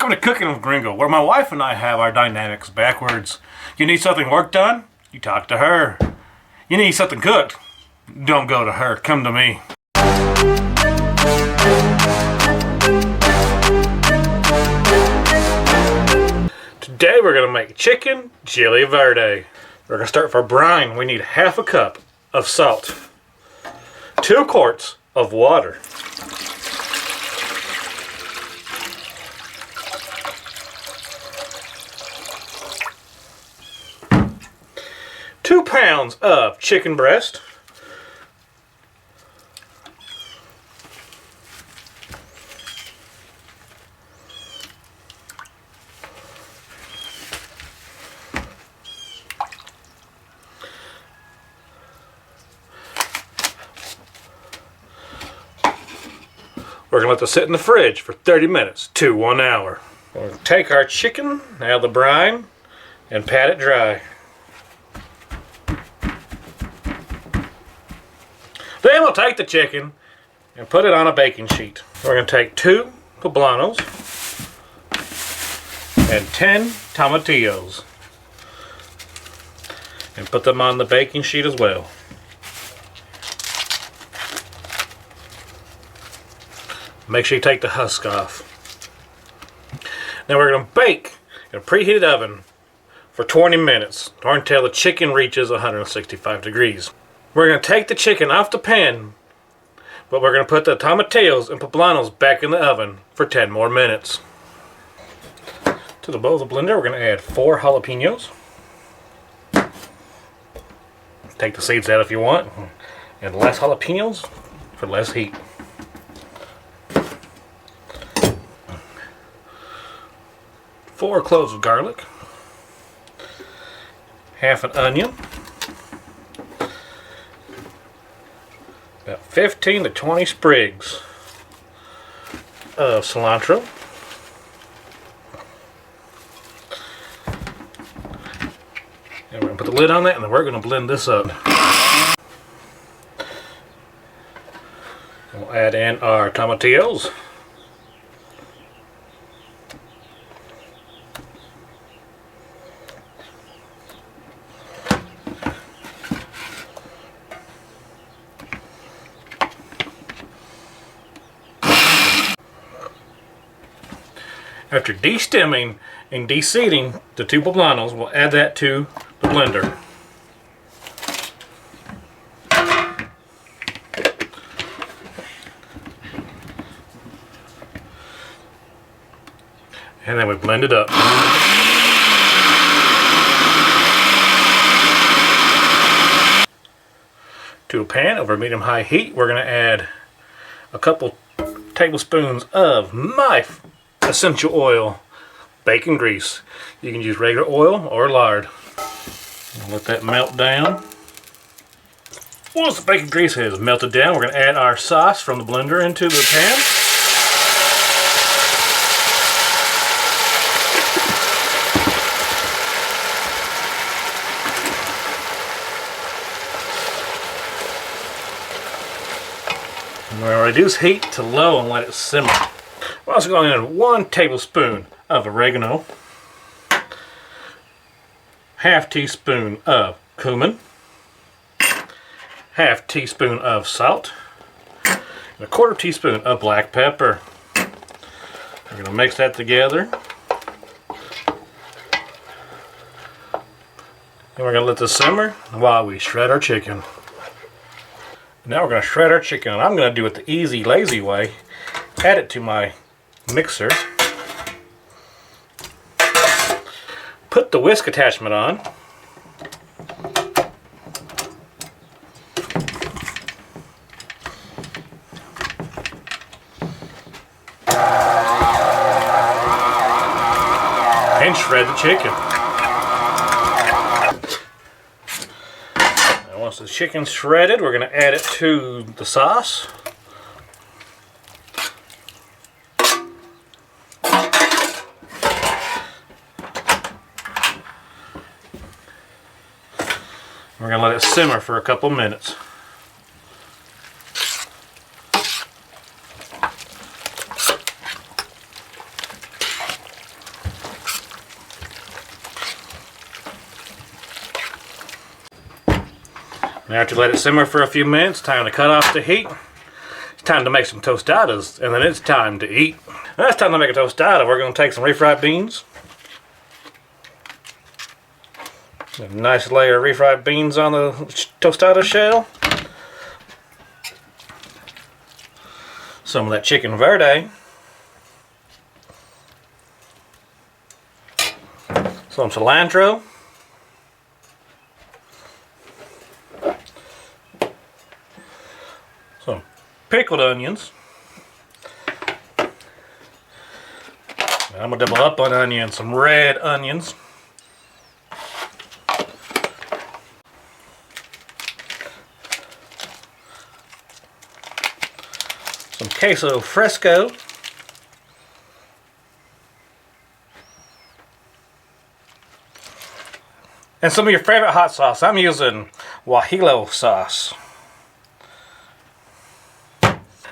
Welcome to Cooking with Gringo, where my wife and I have our dynamics backwards. You need something work done? You talk to her. You need something cooked? Don't go to her, come to me. Today we're going to make chicken Chile Verde. We're going to start for brine. We need half a cup of salt, 2 quarts of water, 2 pounds of chicken breast, we're going to let this sit in the fridge for 30 minutes to 1 hour. We'll take our chicken out of the brine and pat it dry. Then we'll take the chicken and put it on a baking sheet. We're going to take 2 poblanos and 10 tomatillos and put them on the baking sheet as well. Make sure you take the husk off. Now we're going to bake in a preheated oven for 20 minutes or until the chicken reaches 165 degrees. We're going to take the chicken off the pan, but we're going to put the tomatillos and poblanos back in the oven for 10 more minutes. To the bowl of the blender, we're going to add 4 jalapenos. Take the seeds out if you want, and less jalapenos for less heat. Four cloves of garlic, half an onion, about 15 to 20 sprigs of cilantro, and we're going to put the lid on that, and then we're going to blend this up. We'll add in our tomatillos. After de-stemming and de-seeding the 2 poblanos, we'll add that to the blender. And then we blend it up. To a pan over medium-high heat, we're going to add a couple tablespoons of my essential oil, bacon grease. You can use regular oil or lard. Let that melt down. Once the bacon grease has melted down, we're going to add our sauce from the blender into the pan. And we're going to reduce heat to low and let it simmer. We're also going to add 1 tablespoon of oregano, half teaspoon of cumin, half teaspoon of salt, and a 1/4 teaspoon of black pepper. We're going to mix that together. And we're going to let this simmer while we shred our chicken. Now we're going to shred our chicken, and I'm going to do it the easy, lazy way. Add it to my mixer. Put the whisk attachment on. And shred the chicken. Now once the chicken's shredded, we're going to add it to the sauce. We're going to let it simmer for a couple minutes. Now after you let it simmer for a few minutes, time to cut off the heat. It's time to make some tostadas, and then it's time to eat. Now it's time to make a tostada. We're going to take some refried beans. A nice layer of refried beans on the tostada shell. Some of that chicken verde. Some cilantro. Some pickled onions. I'm going to double up on onions, some red onions. Some queso fresco. And some of your favorite hot sauce. I'm using guajillo sauce.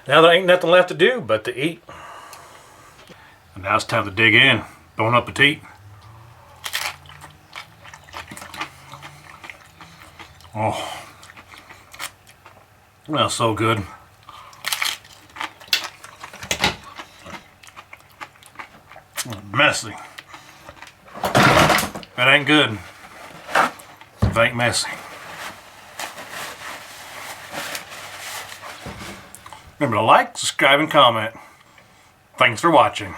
Now there ain't nothing left to do but to eat. And now it's time to dig in. Bon appetit. Oh, smells so good. Messy. That ain't good. It ain't messy. Remember to like, subscribe, and comment. Thanks for watching.